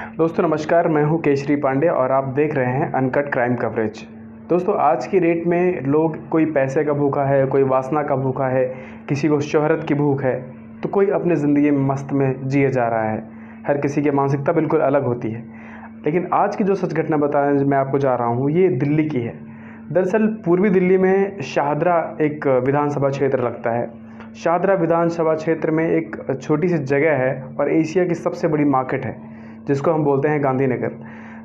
दोस्तों नमस्कार, मैं हूं केशरी पांडे और आप देख रहे हैं अनकट क्राइम कवरेज। दोस्तों आज की डेट में लोग, कोई पैसे का भूखा है, कोई वासना का भूखा है, किसी को शोहरत की भूख है, तो कोई अपनी ज़िंदगी में मस्त में जिए जा रहा है। हर किसी की मानसिकता बिल्कुल अलग होती है। लेकिन आज की जो सच घटना बताने मैं आपको जा रहा हूँ, ये दिल्ली की है। दरअसल पूर्वी दिल्ली में शाहदरा एक विधानसभा क्षेत्र लगता है। शाहदरा विधानसभा क्षेत्र में एक छोटी सी जगह है और एशिया की सबसे बड़ी मार्केट है, जिसको हम बोलते हैं गांधीनगर।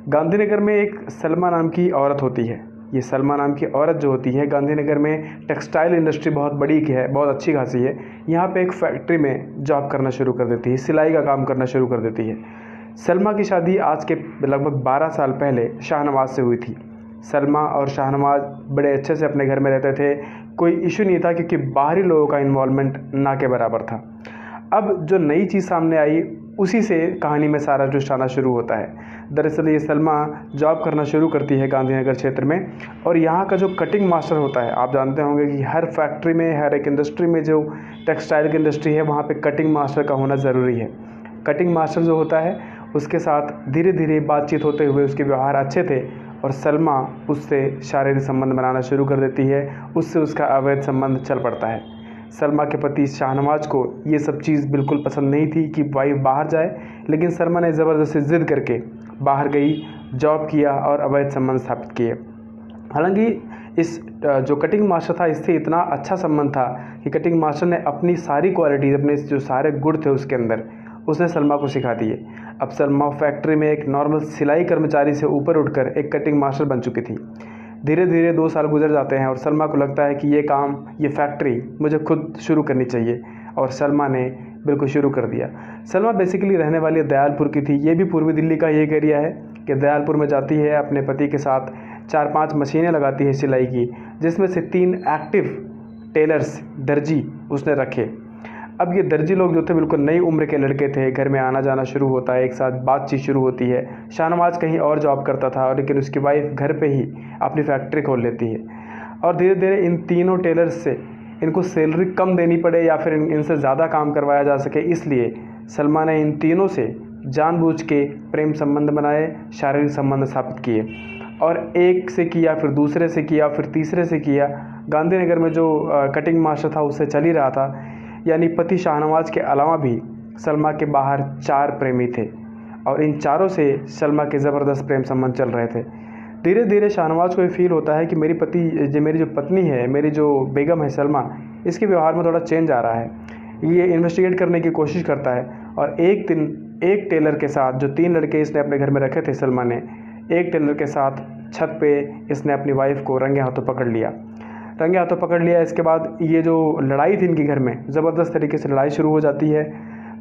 गांधीनगर में एक सलमा नाम की औरत होती है। ये सलमा नाम की औरत जो होती है, गांधीनगर में टेक्सटाइल इंडस्ट्री बहुत बड़ी की है, बहुत अच्छी खासी है। यहाँ पे एक फैक्ट्री में जॉब करना शुरू कर देती है, सिलाई का काम करना शुरू कर देती है। सलमा की शादी आज के लगभग 12 साल पहले शाहनवाज से हुई थी। सलमा और शाहनवाज बड़े अच्छे से अपने घर में रहते थे, कोई इशू नहीं था, क्योंकि बाहरी लोगों का इन्वॉल्वमेंट ना के बराबर था। अब जो नई चीज़ सामने आई, उसी से कहानी में सारा ट्विस्ट आना शुरू होता है। दरअसल ये सलमा जॉब करना शुरू करती है गांधीनगर क्षेत्र में, और यहाँ का जो कटिंग मास्टर होता है, आप जानते होंगे कि हर फैक्ट्री में, हर एक इंडस्ट्री में, जो टेक्सटाइल की इंडस्ट्री है, वहाँ पे कटिंग मास्टर का होना ज़रूरी है। कटिंग मास्टर जो होता है, उसके साथ धीरे धीरे बातचीत होते हुए उसके व्यवहार अच्छे थे और सलमा उससे शारीरिक संबंध बनाना शुरू कर देती है। उससे उसका अवैध संबंध चल पड़ता है। सलमा के पति शाहनवाज को ये सब चीज़ बिल्कुल पसंद नहीं थी कि वाइफ बाहर जाए, लेकिन सलमा ने ज़बरदस्ती ज़िद करके बाहर गई, जॉब किया और अवैध संबंध स्थापित किए। हालांकि इस जो कटिंग मास्टर था, इससे इतना अच्छा संबंध था कि कटिंग मास्टर ने अपनी सारी क्वालिटीज़, अपने जो सारे गुण थे उसके अंदर, उसने सलमा को सिखा दिए। अब सलमा फैक्ट्री में एक नॉर्मल सिलाई कर्मचारी से ऊपर उठकर एक कटिंग मास्टर बन चुकी थी। धीरे धीरे 2 साल गुजर जाते हैं और सलमा को लगता है कि ये काम, ये फैक्ट्री मुझे खुद शुरू करनी चाहिए, और सलमा ने बिल्कुल शुरू कर दिया। सलमा बेसिकली रहने वाली दयालपुर की थी। ये भी पूर्वी दिल्ली का एक एरिया है कि दयालपुर में जाती है, अपने पति के साथ 4-5 मशीनें लगाती है सिलाई की, जिसमें से 3 एक्टिव टेलर्स, दर्जी उसने रखे। अब ये दर्जी लोग जो थे, बिल्कुल नई उम्र के लड़के थे। घर में आना जाना शुरू होता है, एक साथ बातचीत शुरू होती है। शाहनवाज कहीं और जॉब करता था, लेकिन उसकी वाइफ घर पे ही अपनी फैक्ट्री खोल लेती है। और धीरे धीरे इन तीनों टेलर्स से इनको सैलरी कम देनी पड़े या फिर इनसे ज़्यादा काम करवाया जा सके, इसलिए सलमा ने इन तीनों से जानबूझ के प्रेम संबंध बनाए, शारीरिक संबंध स्थापित किए, और एक से किया, फिर दूसरे से किया, फिर तीसरे से किया। गांधीनगर में जो कटिंग मास्टर था, उससे चल ही रहा था। यानी पति शाहनवाज के अलावा भी सलमा के बाहर 4 प्रेमी थे, और इन चारों से सलमा के ज़बरदस्त प्रेम संबंध चल रहे थे। धीरे धीरे शाहनवाज को ये फील होता है कि मेरी जो पत्नी है, मेरी जो बेगम है सलमा, इसके व्यवहार में थोड़ा चेंज आ रहा है। ये इन्वेस्टिगेट करने की कोशिश करता है, और एक दिन एक टेलर के साथ, जो 3 लड़के इसने अपने घर में रखे थे सलमा ने, एक टेलर के साथ छत पे इसने अपनी वाइफ को रंगे हाथों पकड़ लिया। इसके बाद ये जो लड़ाई थी इनके घर में, ज़बरदस्त तरीके से लड़ाई शुरू हो जाती है,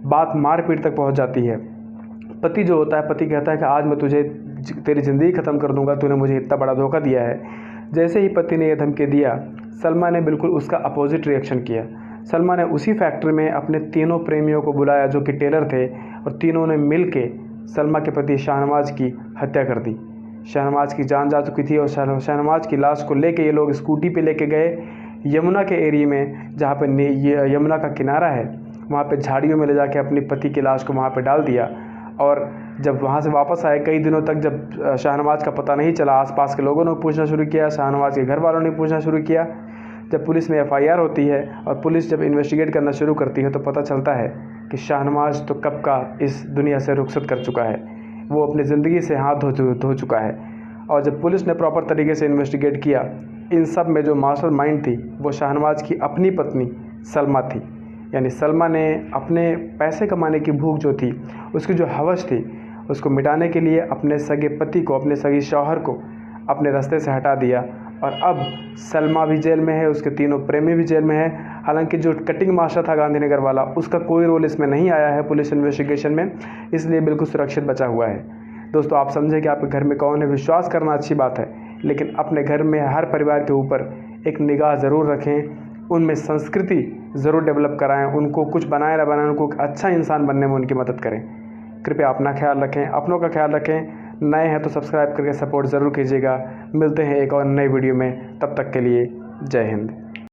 बात मारपीट तक पहुंच जाती है। पति जो होता है, पति कहता है कि आज मैं तेरी ज़िंदगी ख़त्म कर दूंगा, तूने मुझे इतना बड़ा धोखा दिया है। जैसे ही पति ने यह धमकी दिया, सलमा ने बिल्कुल उसका अपोजिट रिएक्शन किया। सलमा ने उसी फैक्ट्री में अपने तीनों प्रेमियों को बुलाया, जो कि टेलर थे, और तीनों ने मिल के सलमा के पति शाहनवाज की हत्या कर दी। शाहनवाज की जान जा चुकी थी, और शाहनवाज की लाश को लेके ये लोग स्कूटी पे लेके गए यमुना के एरिया में, जहाँ पे ये यमुना का किनारा है, वहाँ पे झाड़ियों में ले जाके अपनी पति की लाश को वहाँ पे डाल दिया। और जब वहाँ से वापस आए, कई दिनों तक जब शाहनवाज का पता नहीं चला, आसपास के लोगों ने पूछना शुरू किया, शाहनवाज के घर वालों ने पूछना शुरू किया। जब पुलिस में FIR होती है और पुलिस जब इन्वेस्टिगेट करना शुरू करती है, तो पता चलता है कि शाहनवाज तो कब का इस दुनिया से रुखसत कर चुका है, वो अपनी ज़िंदगी से हाथ धो चुका है। और जब पुलिस ने प्रॉपर तरीके से इन्वेस्टिगेट किया, इन सब में जो मास्टर माइंड थी, वो शाहनवाज की अपनी पत्नी सलमा थी। यानी सलमा ने अपने पैसे कमाने की भूख जो थी, उसकी जो हवस थी, उसको मिटाने के लिए अपने सगे पति को, अपने सगे शौहर को अपने रास्ते से हटा दिया। और अब सलमा भी जेल में है, उसके तीनों प्रेमी भी जेल में है। हालांकि जो कटिंग मास्टर था गांधीनगर वाला, उसका कोई रोल इसमें नहीं आया है पुलिस इन्वेस्टिगेशन में, इसलिए बिल्कुल सुरक्षित बचा हुआ है। दोस्तों, आप समझें कि आपके घर में कौन है, विश्वास करना अच्छी बात है, लेकिन अपने घर में हर परिवार के ऊपर एक निगाह ज़रूर रखें, उनमें संस्कृति ज़रूर डेवलप कराएं, उनको कुछ बनाए ना बनाएं, उनको एक अच्छा इंसान बनने में उनकी मदद करें। कृपया अपना ख्याल रखें, अपनों का ख्याल रखें। नए हैं तो सब्सक्राइब करके सपोर्ट ज़रूर कीजिएगा। मिलते हैं एक और नई वीडियो में, तब तक के लिए जय हिंद।